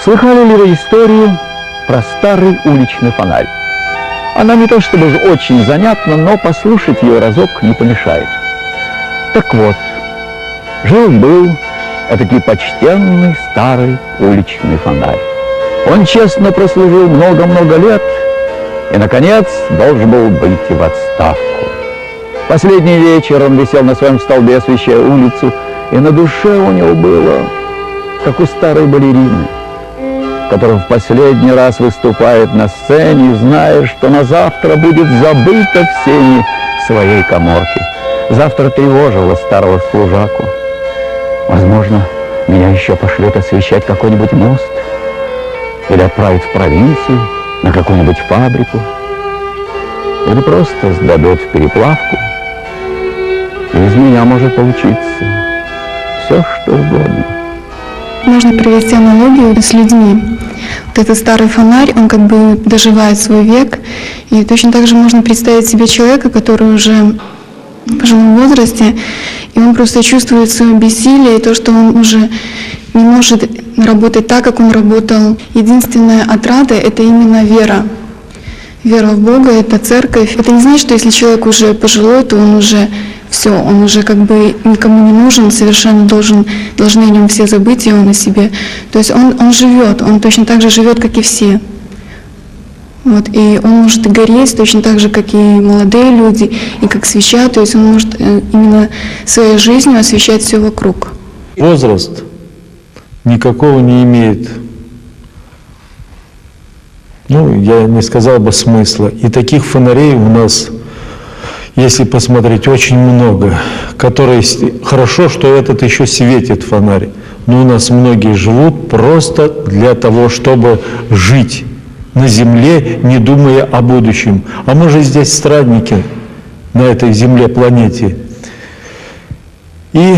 Слыхали ли вы историю про старый уличный фонарь? Она не то чтобы очень занятна, но послушать ее разок не помешает. Так вот, жил-был этакий почтенный старый уличный фонарь. Он честно прослужил много-много лет и, наконец, должен был выйти в отставку. Последний вечер он висел на своем столбе, освещая улицу, и на душе у него было, как у старой балерины, которая в последний раз выступает на сцене, зная, что на завтра будет забыта всеми в своей каморке. Завтра тревожило старого служаку. Возможно, меня еще пошлют освещать какой-нибудь мост или отправят в провинцию на какую-нибудь фабрику, или просто сдадут в переплавку. И из меня может получиться все, что угодно. Можно привести аналогию с людьми. Вот этот старый фонарь, он как бы доживает свой век. И точно так же можно представить себе человека, который уже в пожилом возрасте, и он просто чувствует свое бессилие, и то, что он уже не может работать так, как он работал. Единственная отрада — это именно вера. Вера в Бога — это церковь. Это не значит, что если человек уже пожилой, то он уже все, он уже как бы никому не нужен, совершенно должны о нем все забыть, и он о себе. То есть он живет, он точно так же живет, как и все. Вот, и он может гореть точно так же, как и молодые люди, и как свеча, то есть он может именно своей жизнью освещать все вокруг. Возраст никакого не имеет, я не сказал бы смысла. И таких фонарей у нас, если посмотреть, очень много, которые, хорошо, что этот еще светит фонарь, но у нас многие живут просто для того, чтобы жить на земле, не думая о будущем. А мы же здесь странники на этой земле, планете. И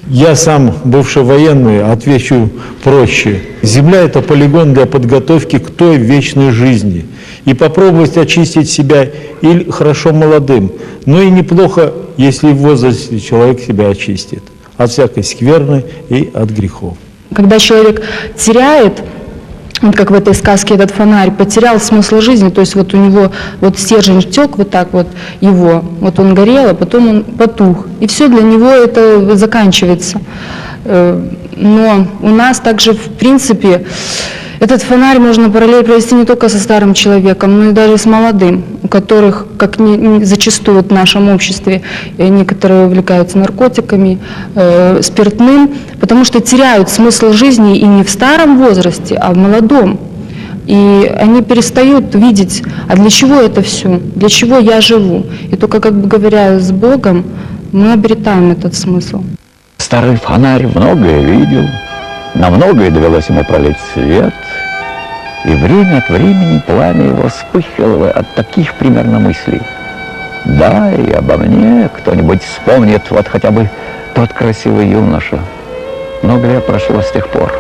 я сам, бывший военный, отвечу проще. Земля — это полигон для подготовки к той вечной жизни. И попробовать очистить себя или хорошо молодым. Но и неплохо, если в возрасте человек себя очистит от всякой скверны и от грехов. Когда человек теряет, вот как в этой сказке этот фонарь, потерял смысл жизни, то есть вот у него вот стержень тек вот так вот его, вот он горел, а потом он потух. И все для него это заканчивается. Но у нас также, в принципе, этот фонарь можно параллель провести не только со старым человеком, но и даже с молодым, у которых, как зачастую в нашем обществе, некоторые увлекаются наркотиками, спиртным, потому что теряют смысл жизни и не в старом возрасте, а в молодом. И они перестают видеть, а для чего это все, для чего я живу. И только, как бы говоря, с Богом мы обретаем этот смысл. Старый фонарь многое видел, на многое довелось ему пролить свет, и время от времени пламя его вспыхивало от таких примерно мыслей. Да, и обо мне кто-нибудь вспомнит, вот хотя бы тот красивый юноша. Много лет прошло с тех пор.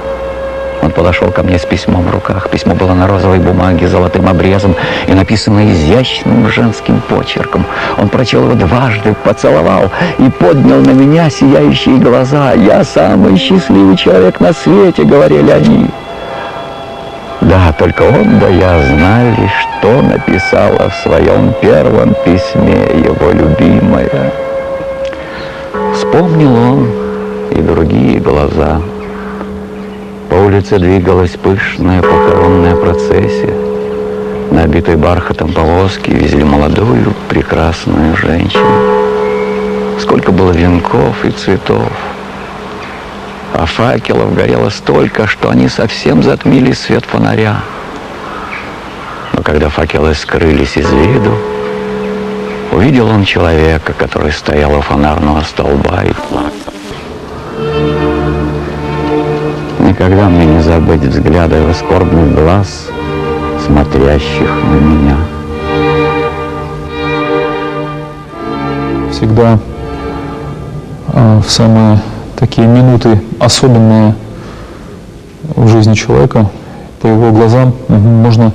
Он подошел ко мне с письмом в руках. Письмо было на розовой бумаге с золотым обрезом и написано изящным женским почерком. Он прочел его дважды, поцеловал и поднял на меня сияющие глаза. «Я самый счастливый человек на свете», — говорили они. Да, только он да я знали, что написала в своем первом письме его любимая. Вспомнил он и другие глаза. По улице двигалась пышная похоронная процессия. На обитой бархатом повозке везли молодую, прекрасную женщину. Сколько было венков и цветов. А факелов горело столько, что они совсем затмили свет фонаря. Но когда факелы скрылись из виду, увидел он человека, который стоял у фонарного столба и плакал. Никогда мне не забыть взгляда его скорбных глаз, смотрящих на меня. Всегда в самые такие минуты особенные в жизни человека, по его глазам можно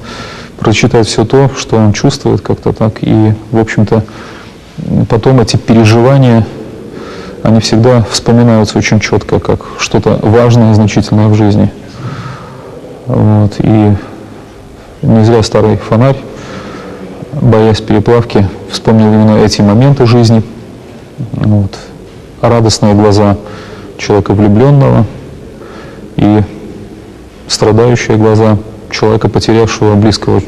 прочитать все то, что он чувствует как-то так. И, в общем-то, потом эти переживания, они всегда вспоминаются очень четко, как что-то важное и значительное в жизни. Вот, и не зря старый фонарь, боясь переплавки, вспомнил именно эти моменты жизни. Вот, радостные глаза человека влюбленного и страдающие глаза человека, потерявшего близкого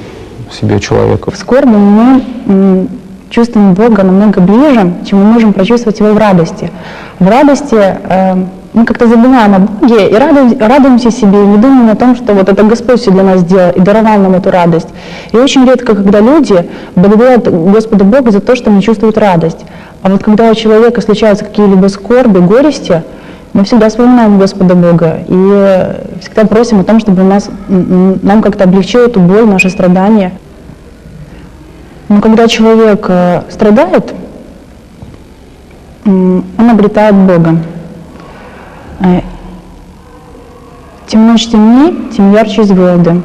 себе человека. В скорби мы чувствуем Бога намного ближе, чем мы можем прочувствовать Его в радости. В радости мы как-то забываем о Боге и радуемся себе, и не думаем о том, что вот это Господь все для нас сделал и даровал нам эту радость. И очень редко, когда люди благодарят Господа Бога за то, что они чувствуют радость. А вот когда у человека случаются какие-либо скорби, горести, мы всегда вспоминаем Господа Бога и всегда просим о том, чтобы нам как-то облегчил эту боль, наши страдания. Но когда человек страдает, он обретает Бога. Тем ночь темней, тем ярче звезды,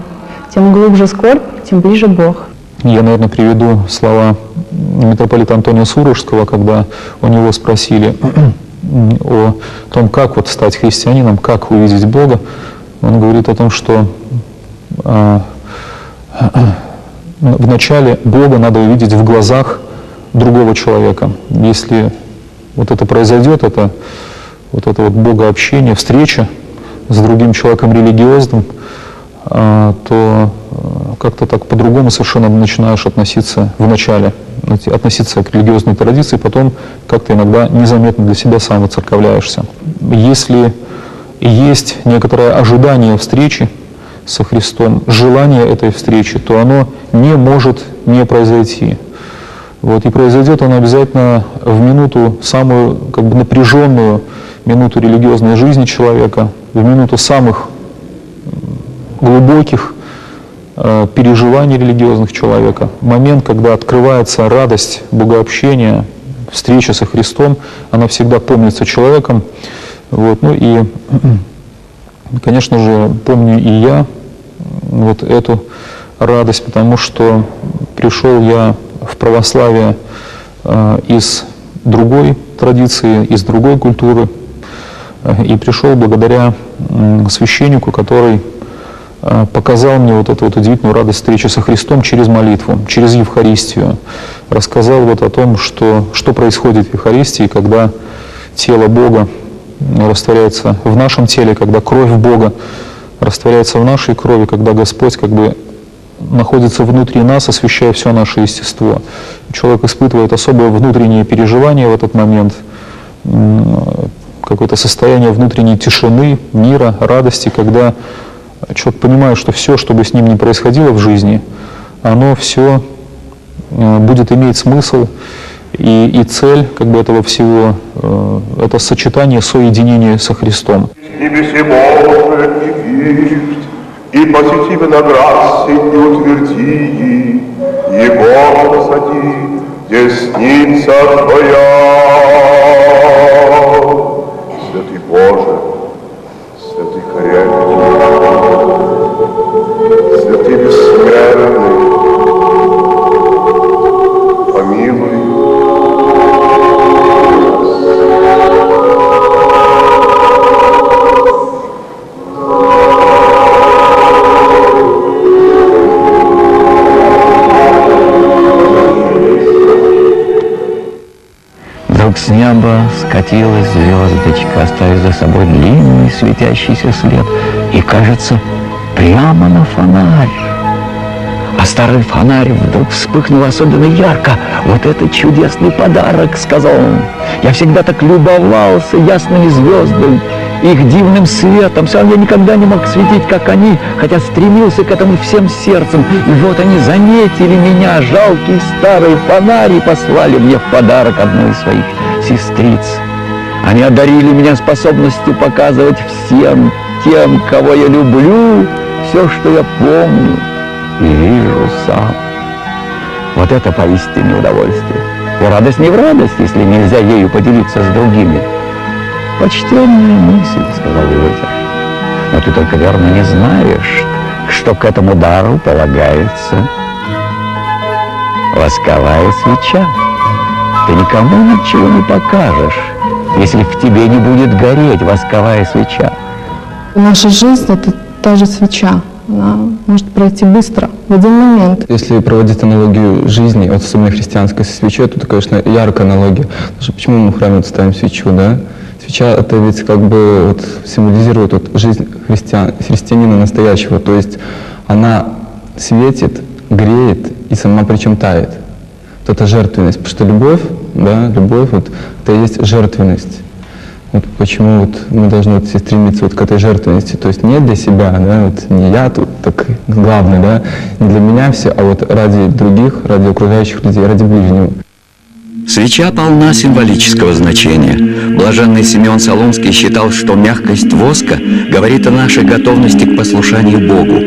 тем глубже скорбь, тем ближе Бог. Я, наверное, приведу слова митрополита Антония Сурожского, когда у него спросили о том, как вот стать христианином, как увидеть Бога. Он говорит о том, что вначале Бога надо увидеть в глазах другого человека. Если вот это произойдет, это богообщение, встреча с другим человеком религиозным, то как-то так по-другому совершенно начинаешь относиться вначале, относиться к религиозной традиции, потом как-то иногда незаметно для себя сам воцерковляешься. Если есть некоторое ожидание встречи со Христом, желание этой встречи, то оно не может не произойти. Вот, и произойдет оно обязательно в минуту, самую напряженную минуту религиозной жизни человека, в минуту самых глубоких переживаний религиозных человека, момент, когда открывается радость богообщения, встреча со Христом, она всегда помнится человеком. Вот, ну и, конечно же, помню и я вот эту радость, потому что пришел я в православие из другой традиции, из другой культуры, и пришел благодаря священнику, который показал мне вот эту вот удивительную радость встречи со Христом через молитву, через Евхаристию. Рассказал вот о том, что происходит в Евхаристии, когда тело Бога растворяется в нашем теле, когда кровь Бога растворяется в нашей крови, когда Господь находится внутри нас, освящая все наше естество. Человек испытывает особое внутреннее переживание в этот момент, какое-то состояние внутренней тишины, мира, радости, когда человек понимает, что все, что бы с ним ни происходило в жизни, оно все будет иметь смысл, и цель этого всего — это сочетание, соединение со Христом. И посети виноград сей утверди, его посади, десница твоя. Святый Боже, святый крепкий, святый бессмертный, помилуй нас. С неба скатилась звездочка, оставив за собой длинный светящийся след, и, кажется, прямо на фонарь. А старый фонарь вдруг вспыхнул особенно ярко. «Вот это чудесный подарок!» — сказал он. «Я всегда так любовался ясными звездами, их дивным светом. Сам я никогда не мог светить, как они, хотя стремился к этому всем сердцем. И вот они заметили меня, жалкий старый фонарь, и послали мне в подарок одну из своих сестриц. Они одарили меня способностью показывать всем тем, кого я люблю, все, что я помню и вижу сам. Вот это поистине удовольствие. И радость не в радость, если нельзя ею поделиться с другими. «Почтенная мысль», — сказал ветер, — «но ты только верно не знаешь, что к этому дару полагается восковая свеча. Ты никому ничего не покажешь, если в тебе не будет гореть восковая свеча». Наша жизнь — это та же свеча. она может пройти быстро, в один момент. Если проводить аналогию жизни, вот особенно христианской со свечой, то это, конечно, яркая аналогия. Потому что почему мы в храме вот ставим свечу, да? Свеча — это ведь как бы вот символизирует вот жизнь христианина настоящего, то есть она светит, греет и сама причем тает. Вот это жертвенность, потому что любовь, да, любовь вот, это и есть жертвенность. Вот почему вот мы должны вот все стремиться вот к этой жертвенности, то есть не для себя, да, вот не я тут так главный, да, не для меня все, а вот ради других, ради окружающих людей, ради ближнего. Свеча полна символического значения. Блаженный Симеон Солунский считал, что мягкость воска говорит о нашей готовности к послушанию Богу.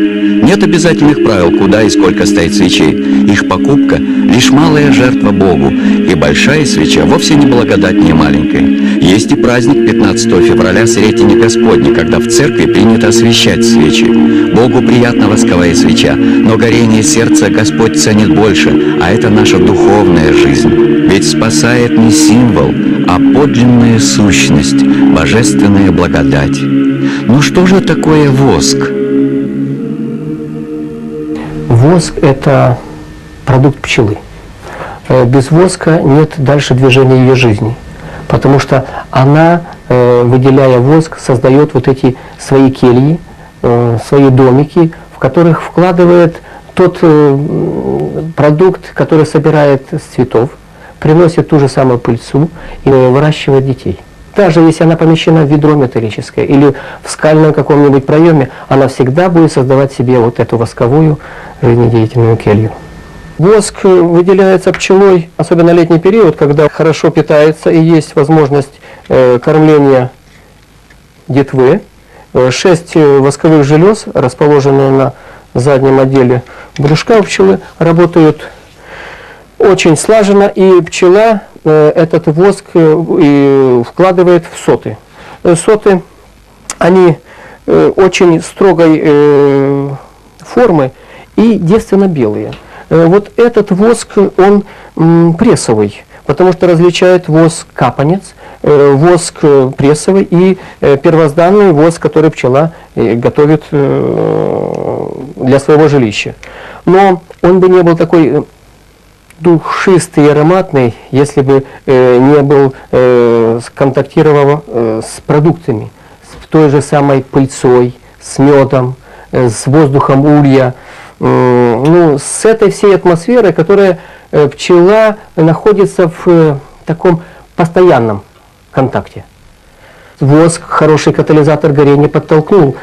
Нет обязательных правил, куда и сколько стоит свечей. Их покупка – лишь малая жертва Богу, и большая свеча вовсе не благодатнее маленькой. Есть и праздник 15 февраля Сретения Господня, когда в церкви принято освещать свечи. Богу приятна восковая свеча, но горение сердца Господь ценит больше, а это наша духовная жизнь. Ведь спасает не символ, а подлинная сущность, божественная благодать. Ну что же такое воск? Воск – это продукт пчелы. Без воска нет дальше движения ее жизни, потому что она, выделяя воск, создает вот эти свои кельи, свои домики, в которых вкладывает тот продукт, который собирает с цветов, приносит ту же самую пыльцу и выращивает детей. Даже если она помещена в ведро металлическое или в скальном каком-нибудь проеме, она всегда будет создавать себе вот эту восковую жизнедеятельную келью. Воск выделяется пчелой, особенно летний период, когда хорошо питается и есть возможность кормления детвы. 6 восковых желез, расположенные на заднем отделе брюшка у пчелы, работают очень слаженно, и пчела этот воск вкладывает в соты. Соты, они очень строгой формы и девственно-белые. Вот этот воск, он прессовый, потому что различает воск капанец, воск прессовый и первозданный воск, который пчела готовит для своего жилища. Но он бы не был такой душистый и ароматный, если бы не был сконтактировал с продуктами, с той же самой пыльцой, с медом, с воздухом улья, ну, с этой всей атмосферой, которая пчела находится в таком постоянном контакте. Воск, хороший катализатор горения, подтолкнул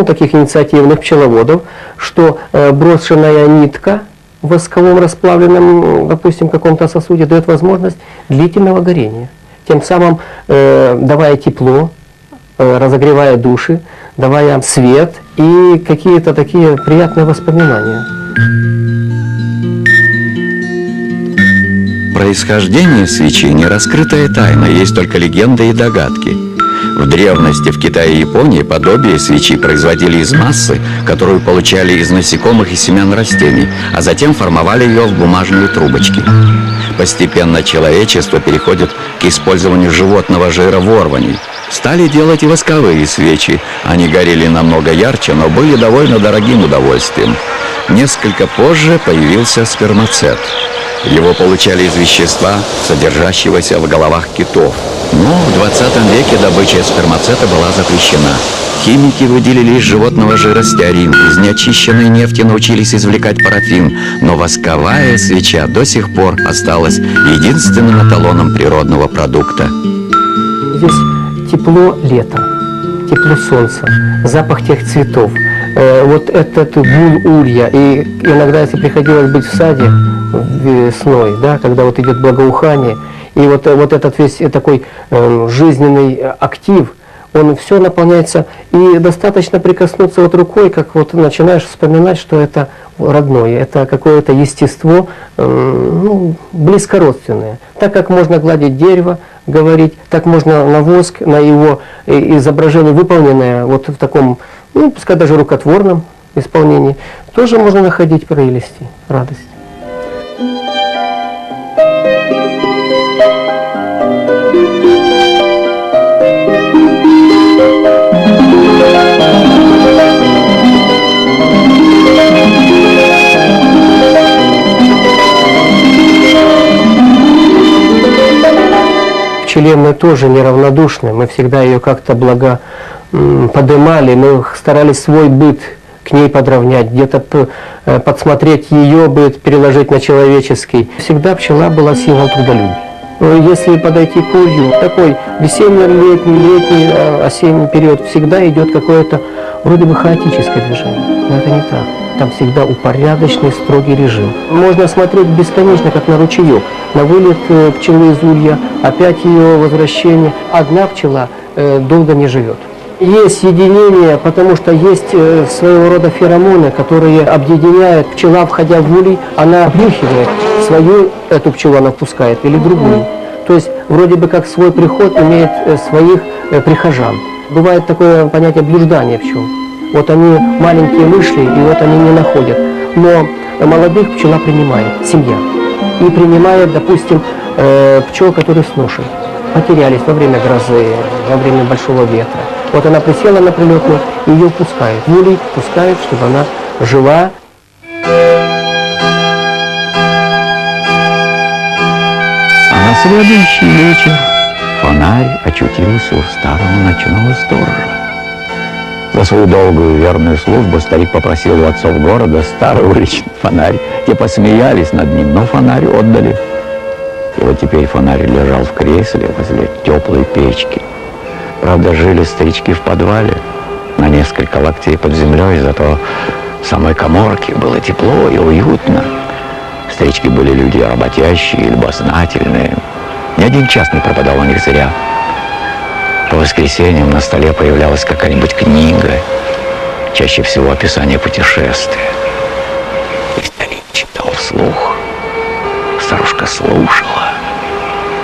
таких инициативных пчеловодов, что брошенная нитка в восковом расплавленном, допустим, каком-то сосуде дает возможность длительного горения. Тем самым давая тепло, разогревая души, давая свет и какие-то такие приятные воспоминания. Происхождение свечи не раскрытая тайна, есть только легенды и догадки. В древности в Китае и Японии подобие свечи производили из массы, которую получали из насекомых и семян растений, а затем формовали ее в бумажные трубочки. Постепенно человечество переходит к использованию животного жира ворваний. Стали делать и восковые свечи. Они горели намного ярче, но были довольно дорогим удовольствием. Несколько позже появился спермацет. Его получали из вещества, содержащегося в головах китов. Но в 20 веке добыча спермацета была запрещена. Химики выделили из животного жира стеарин, из неочищенной нефти научились извлекать парафин, но восковая свеча до сих пор осталась единственным эталоном природного продукта. Здесь тепло лета, тепло солнца, запах тех цветов, вот этот гул улья. И иногда, если приходилось быть в саде весной, да, когда вот идет благоухание, и вот этот весь такой жизненный актив, он все наполняется, и достаточно прикоснуться вот рукой, как вот начинаешь вспоминать, что это родное, это какое-то естество, близкородственное. Так как можно гладить дерево, говорить, так можно на воск, на его изображение, выполненное вот в таком, пускай даже рукотворном исполнении, тоже можно находить прелести, радость. Вселенной тоже неравнодушны. Мы всегда ее как-то подымали, мы старались свой быт к ней подровнять, где-то подсмотреть ее быт, переложить на человеческий. Всегда пчела была символ трудолюбия. Если подойти к улью, такой весенне-летний, осенний период, всегда идет какое-то вроде бы хаотическое движение. Но это не так. Там всегда упорядоченный, строгий режим. Можно смотреть бесконечно, как на ручеек. На вылет пчелы из улья, опять ее возвращение. Одна пчела долго не живет. Есть единение, потому что есть своего рода феромоны, которые объединяют. Пчела, входя в улей, она обнюхивает свою, эту пчелу она впускает, или другую. То есть вроде бы как свой приход имеет своих прихожан. Бывает такое понятие блуждания пчел. Вот они маленькие вышли, и вот они не находят. Но молодых пчела принимает, семья. И принимает, допустим, пчел, которые с ношей. Потерялись во время грозы, во время большого ветра. Вот она присела на прилетную, и ее пускают. В улей пускают, чтобы она жила. А на следующий вечер фонарь очутился у старого ночного сторожа. За свою долгую верную службу старик попросил у отцов города старый уличный фонарь. Те посмеялись над ним, но фонарь отдали. И вот теперь фонарь лежал в кресле возле теплой печки. Правда, жили старички в подвале, на несколько локтей под землей, зато в самой каморке было тепло и уютно. Старички были люди работящие, любознательные. Ни один час не пропадал у них зря. По воскресеньям на столе появлялась какая-нибудь книга, чаще всего описание путешествия. И старик читал вслух. Старушка слушала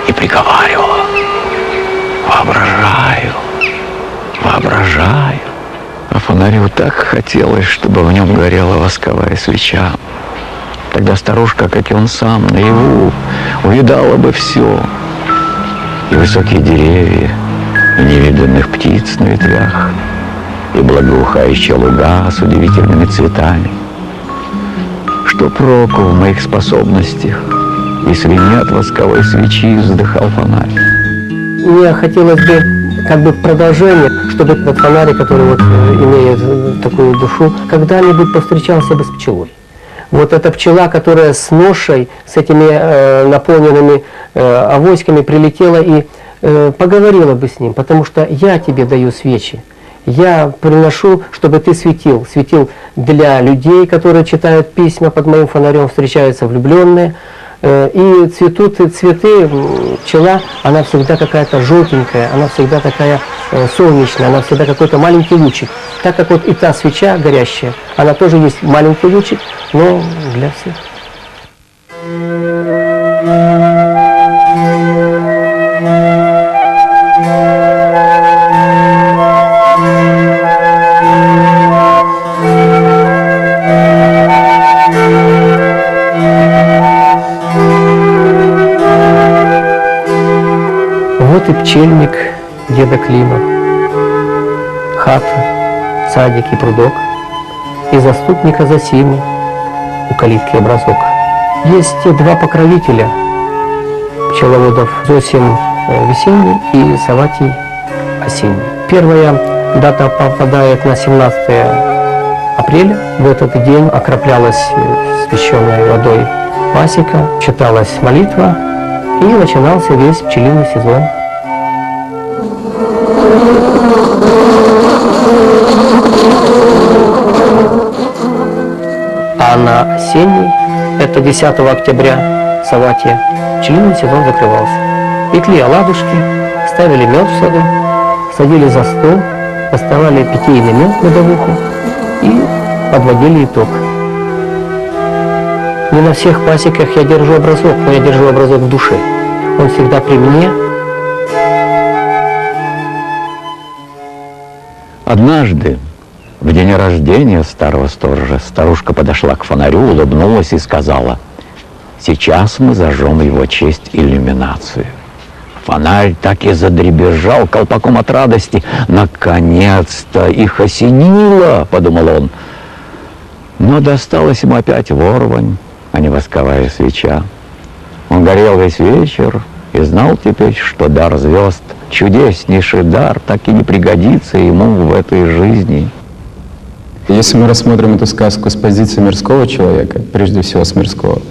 и приговаривала: «Воображаю, воображаю». А фонарю так хотелось, чтобы в нем горела восковая свеча. Тогда старушка, как и он сам, наяву увидала бы все. И высокие деревья, и невиданных птиц на ветвях, и благоухающие луга с удивительными цветами. Что проку в моих способностях, если нет восковой свечи, вздыхал фонарь. Мне хотелось бы как бы в продолжение, чтобы этот фонарь, который вот имеет такую душу, когда-нибудь повстречался бы с пчелой. Вот эта пчела, которая с ношей, с этими наполненными авоськами прилетела и поговорила бы с ним, потому что я тебе даю свечи. Я приношу, чтобы ты светил. Светил для людей, которые читают письма под моим фонарем, встречаются влюбленные. И цветут цветы, пчела, она всегда какая-то желтенькая, она всегда такая солнечная, она всегда какой-то маленький лучик. Так как вот и та свеча горящая, она тоже есть маленький лучик, но для всех. Вот и пчельник деда Клима, хата, садик и прудок, и заступника Зосимы у калитки образок. Есть два покровителя пчеловодов: Зосим весенний и Саватий осенний. Первая дата попадает на 17 апреля. В этот день окроплялась священной водой пасека, читалась молитва, и начинался весь пчелиный сезон. А на осенний, это 10 октября, Саватия, пчелиный сезон закрывался. Пекли оладушки, ставили мед в саду, садили за стол, доставали питейный мед медовуху и подводили итог. Не на всех пасеках я держу образок, но я держу образок в душе. Он всегда при мне. Однажды, в день рождения старого сторожа, старушка подошла к фонарю, улыбнулась и сказала: «Сейчас мы зажжем его честь иллюминацию». Фонарь так и задребезжал колпаком от радости. «Наконец-то их осенило!» — подумал он. Но досталось ему опять ворвань, а не восковая свеча. Он горел весь вечер, И знал теперь, что дар звезд, чудеснейший дар, так и не пригодится ему в этой жизни. Если мы рассмотрим эту сказку с позиции мирского человека, прежде всего с мирского,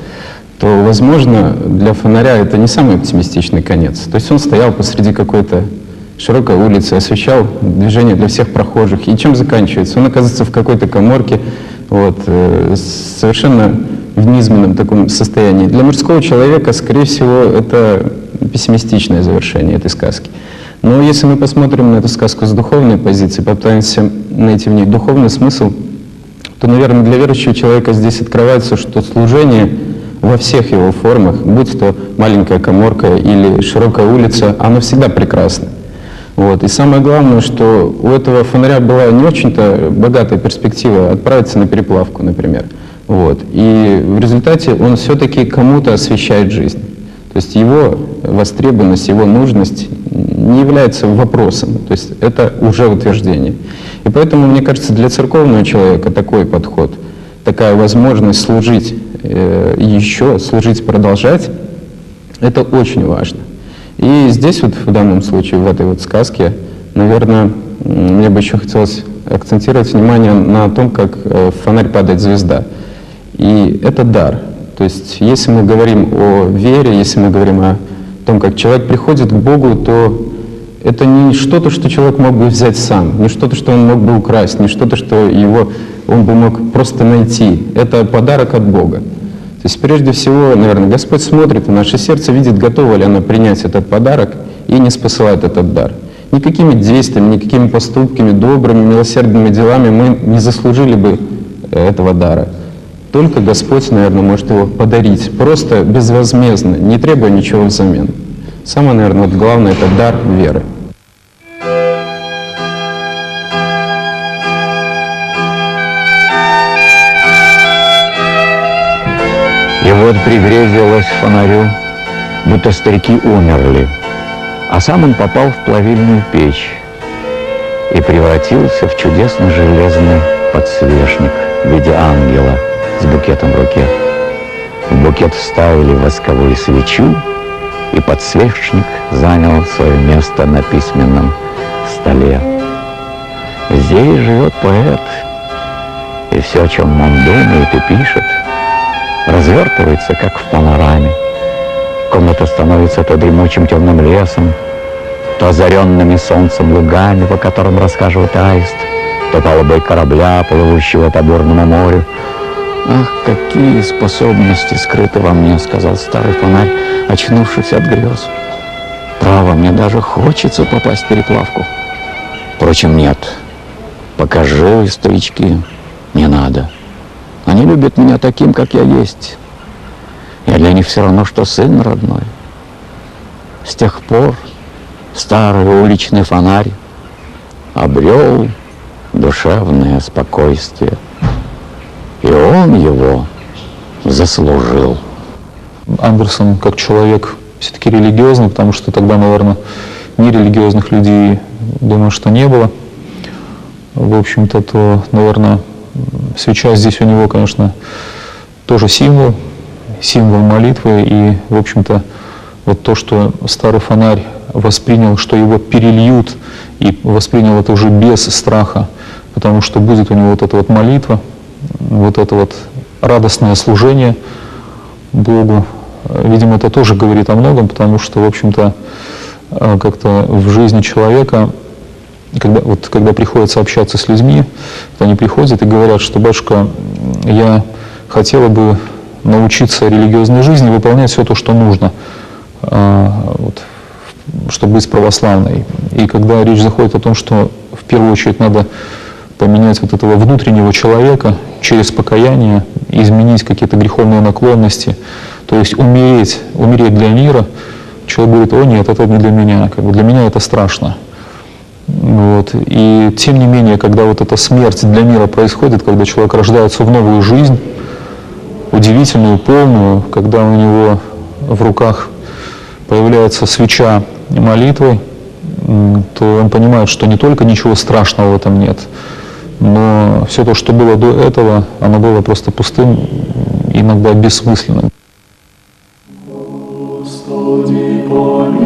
то, возможно, для фонаря это не самый оптимистичный конец. То есть он стоял посреди какой-то широкой улицы, освещал движение для всех прохожих. И чем заканчивается? Он оказывается в какой-то каморке, совершенно в низменном таком состоянии. Для мирского человека, скорее всего, это пессимистичное завершение этой сказки. Но если мы посмотрим на эту сказку с духовной позиции, попытаемся найти в ней духовный смысл, то, наверное, для верующего человека здесь открывается, что служение во всех его формах, будь то маленькая каморка или широкая улица, оно всегда прекрасно. И самое главное, что у этого фонаря была не очень-то богатая перспектива отправиться на переплавку, например. И в результате он все-таки кому-то освещает жизнь. То есть его востребованность, его нужность не является вопросом, то есть это уже утверждение. И поэтому, мне кажется, для церковного человека такой подход, такая возможность служить еще, служить, продолжать, это очень важно. И здесь в данном случае, в этой сказке, наверное, мне бы еще хотелось акцентировать внимание на том, как в фонарь падает звезда. И это дар. То есть если мы говорим о вере, если мы говорим о том, как человек приходит к Богу, то это не что-то, что человек мог бы взять сам, не что-то, что он мог бы украсть, не что-то, что он бы мог просто найти. Это подарок от Бога. То есть прежде всего, наверное, Господь смотрит в наше сердце, видит, готово ли оно принять этот подарок и не спосылает этот дар. Никакими действиями, никакими поступками, добрыми, милосердными делами мы не заслужили бы этого дара. Только Господь, наверное, может его подарить, просто безвозмездно, не требуя ничего взамен. Самое, наверное, главное — это дар веры. И пригрезилось фонарю, будто старики умерли, а сам он попал в плавильную печь и превратился в чудесный железный подсвечник в виде ангела с букетом в руке. В букет вставили восковую свечу, и подсвечник занял свое место на письменном столе. Здесь живет поэт, и все, о чем он думает и пишет, развертывается, как в панораме. Комната становится то дремучим темным лесом, то озаренными солнцем лугами, по которым расхаживает аист, то палубой корабля, плывущего по бурному морю. «Ах, какие способности скрыты во мне», — сказал старый фонарь, очнувшись от грез. «Право, мне даже хочется попасть в переплавку. Впрочем, нет, пока живы старички, не надо. Они любят меня таким, как я есть. Я для них все равно, что сын родной». С тех пор старый уличный фонарь обрел душевное спокойствие. И он его заслужил. Андерсон как человек все-таки религиозный, потому что тогда, наверное, нерелигиозных людей, думаю, что не было. В общем-то, то, наверное, свеча здесь у него, конечно, тоже символ молитвы. И, в общем-то, вот то, что старый фонарь воспринял, что его перельют, и воспринял это уже без страха, потому что будет у него вот эта вот молитва, вот это вот радостное служение Богу. Видимо, это тоже говорит о многом, потому что, в общем-то, как-то в жизни человека, когда приходится общаться с людьми, они приходят и говорят, что: «Батюшка, я хотела бы научиться религиозной жизни, выполнять все то, что нужно, чтобы быть православной». И когда речь заходит о том, что в первую очередь надо поменять вот этого внутреннего человека через покаяние, изменить какие-то греховные наклонности, то есть умереть для мира, человек говорит: «О нет, это не для меня, для меня это страшно». И тем не менее, когда вот эта смерть для мира происходит, когда человек рождается в новую жизнь, удивительную, полную, когда у него в руках появляется свеча молитвы, то он понимает, что не только ничего страшного в этом нет, но все то, что было до этого, оно было просто пустым, иногда бессмысленным. Господи, Бог